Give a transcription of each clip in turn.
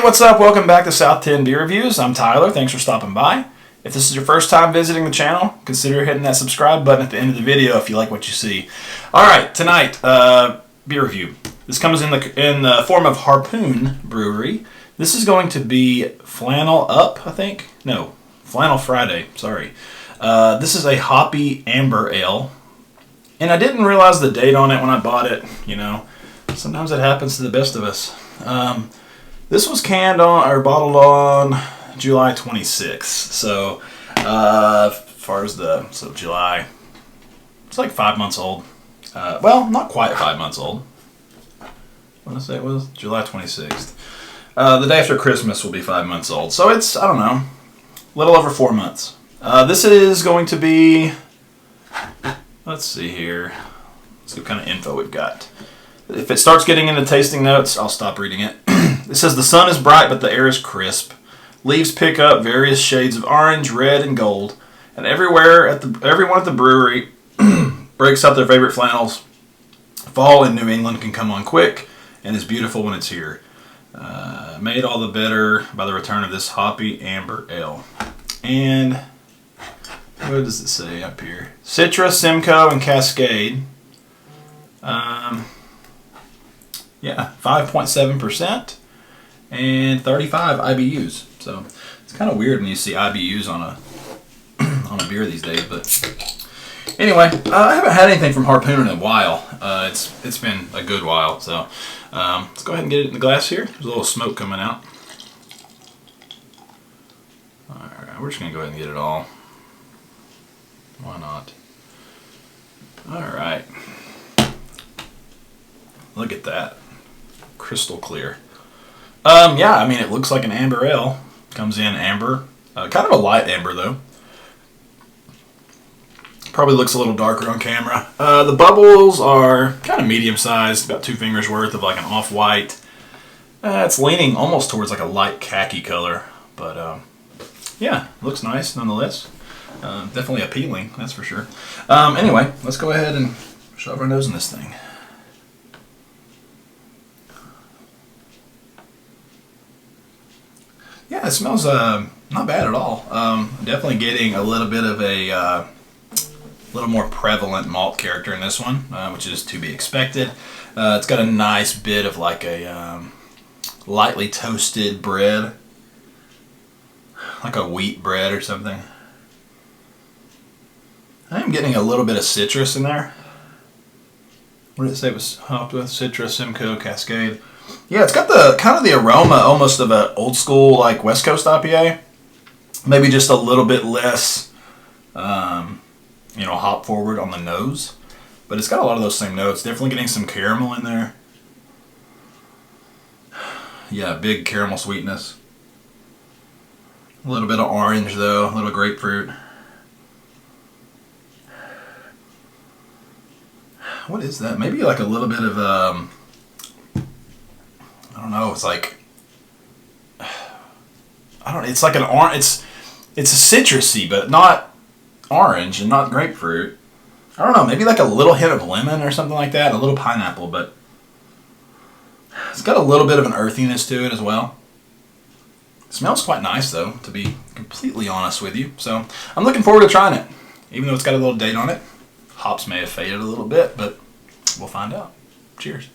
what's up? Welcome back to South 10 Beer Reviews. I'm Tyler. Thanks for stopping by. If this is your first time visiting the channel, consider hitting that subscribe button at the end of the video if you like what you see. Alright, tonight, beer review. This comes in the form of Harpoon Brewery. This is going to be Flannel Up, I think? No, Flannel Friday, sorry. This is a Hoppy Amber Ale. And I didn't realize the date on it when I bought it, you know. Sometimes it happens to the best of us. This was canned on, or bottled on July 26th. So, as far as July, it's like 5 months old. Well, not quite 5 months old. I want to say it was July 26th. The day after Christmas will be 5 months old. So it's, I don't know, a little over 4 months. This is going to be, let's see here. Let's see what kind of info we've got. If it starts getting into tasting notes, I'll stop reading it. It says the sun is bright, but the air is crisp. Leaves pick up various shades of orange, red, and gold. And everyone at the brewery breaks out their favorite flannels. Fall in New England can come on quick and is beautiful when it's here. Made all the better by the return of this Hoppy Amber Ale. And what does it say up here? Citra, Simcoe, and Cascade. Yeah, 5.7% and 35 IBUs. So it's kind of weird when you see IBUs on a beer these days. But anyway, I haven't had anything from Harpoon in a while. It's been a good while. So let's go ahead and get it in the glass here. There's a little smoke coming out. All right, we're just gonna go ahead and get it all. Why not? All right. Look at that. Crystal clear. Yeah, I mean, it looks like an amber ale. Comes in amber. Kind of a light amber, though. Probably looks a little darker on camera. The bubbles are kind of medium-sized, about 2 fingers worth of like an off-white. It's leaning almost towards like a light khaki color. But, yeah, looks nice nonetheless. Definitely appealing, that's for sure. Anyway, let's go ahead and shove our nose in this thing. Yeah, it smells not bad at all. Definitely getting a little bit of a little more prevalent malt character in this one, which is to be expected. It's got a nice bit of like a lightly toasted bread, like a wheat bread or something. I am getting a little bit of citrus in there. What did it say it was hopped with? Citrus, Simcoe, Cascade. Yeah, it's got the kind of the aroma almost of an old school like West Coast IPA. Maybe just a little bit less, hop forward on the nose. But it's got a lot of those same notes. Definitely getting some caramel in there. Yeah, big caramel sweetness. A little bit of orange though, a little grapefruit. What is that? Maybe like a little bit of I don't know. It's like It's like an orange. It's a citrusy, but not orange and not grapefruit. I don't know. Maybe like a little hint of lemon or something like that. A little pineapple, but it's got a little bit of an earthiness to it as well. It smells quite nice though, to be completely honest with you. So I'm looking forward to trying it, even though it's got a little date on it. Hops may have faded a little bit, but we'll find out. Cheers.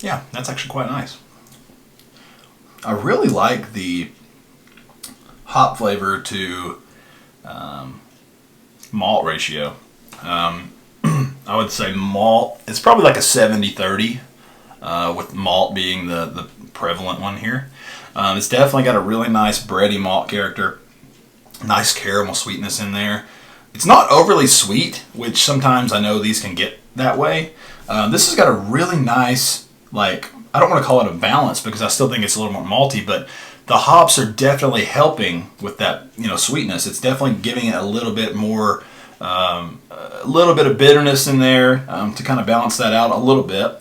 Yeah, that's actually quite nice. I really like the hop flavor to malt ratio. I would say malt, it's probably like a 70-30, with malt being the prevalent one here. It's definitely got a really nice bready malt character. Nice caramel sweetness in there. It's not overly sweet, which sometimes I know these can get that way. This has got a really nice, like, I don't want to call it a balance because I still think it's a little more malty, but the hops are definitely helping with that, sweetness. It's definitely giving it a little bit more, a little bit of bitterness in there to kind of balance that out a little bit.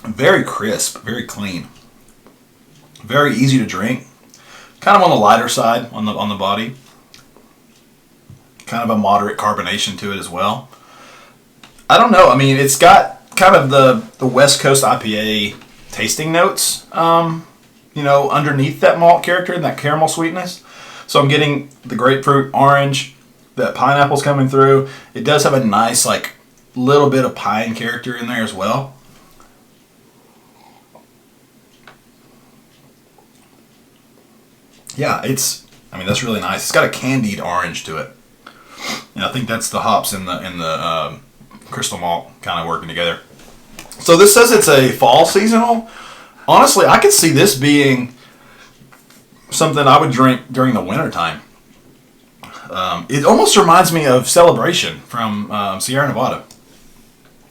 Very crisp, very clean, very easy to drink. kind of on the lighter side on the body. Kind of a moderate carbonation to it as well. I don't know. I mean, it's got kind of the West Coast IPA tasting notes, you know, underneath that malt character and that caramel sweetness. So I'm getting the grapefruit, orange, that pineapple's coming through. It does have a nice, like, little bit of pine character in there as well. Yeah, I mean, that's really nice. It's got a candied orange to it. And I think that's the hops in the crystal malt kind of working together. So this says it's a fall seasonal. Honestly, I could see this being something I would drink during the winter time. It almost reminds me of Celebration from Sierra Nevada.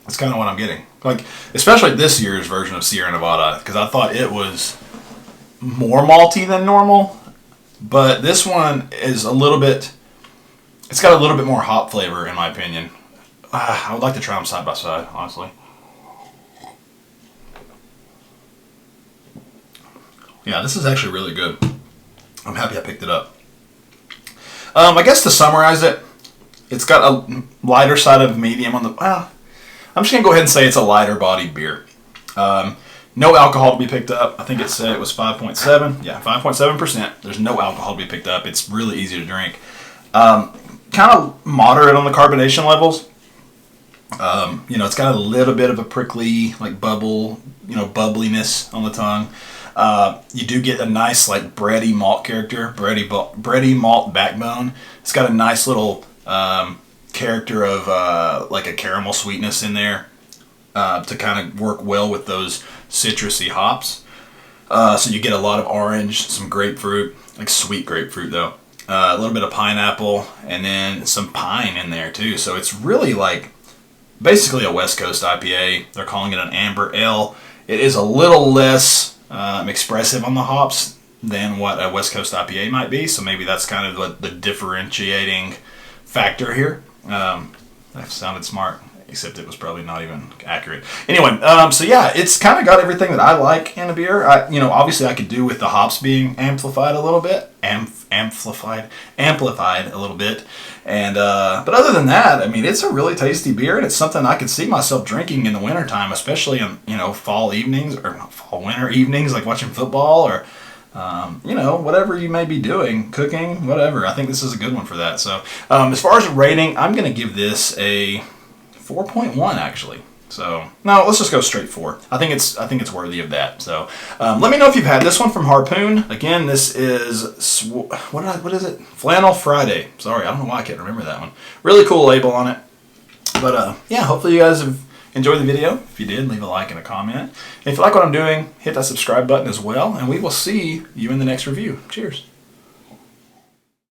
That's kind of what I'm getting. Like, especially this year's version of Sierra Nevada, because I thought it was more malty than normal. But this one is a little bit... It's got a little bit more hop flavor, in my opinion. I would like to try them side by side, honestly. Yeah, this is actually really good. I'm happy I picked it up. I guess to summarize it, it's got a lighter side of medium on the... Well, I'm just going to go ahead and say it's a lighter bodied beer. No alcohol to be picked up. I think it said it was 5.7. Yeah, 5.7%. There's no alcohol to be picked up. It's really easy to drink. Kind of moderate on the carbonation levels. You know, it's got a little bit of a prickly, like bubbliness on the tongue. You do get a nice, like, bready malt character, bready malt backbone. It's got a nice little character of like a caramel sweetness in there to kind of work well with those citrusy hops. So you get a lot of orange, some grapefruit, like sweet grapefruit though. A little bit of pineapple, and then some pine in there too. So it's really like basically a West Coast IPA. They're calling it an amber ale. It is a little less expressive on the hops than what a West Coast IPA might be. So maybe that's kind of what the differentiating factor here. That sounded smart, except it was probably not even accurate. Anyway, so yeah, it's kind of got everything that I like in a beer. You know, obviously I could do with the hops being amplified a little bit, amplified a little bit, and but other than that, I mean, it's a really tasty beer, and it's something I could see myself drinking in the wintertime, especially in, you know, fall evenings or winter evenings, like watching football or you know, whatever you may be doing, cooking, whatever. I think this is a good one for that. So as far as rating, I'm going to give this a 4.1 actually. So no, let's just go straight 4. I think it's worthy of that. So let me know if you've had this one from Harpoon. Again, this is what is it? Flannel Friday. Sorry, I don't know why I can't remember that one. Really cool label on it. But yeah, hopefully you guys have enjoyed the video. If you did, leave a like and a comment. And if you like what I'm doing, hit that subscribe button as well, and we will see you in the next review. Cheers.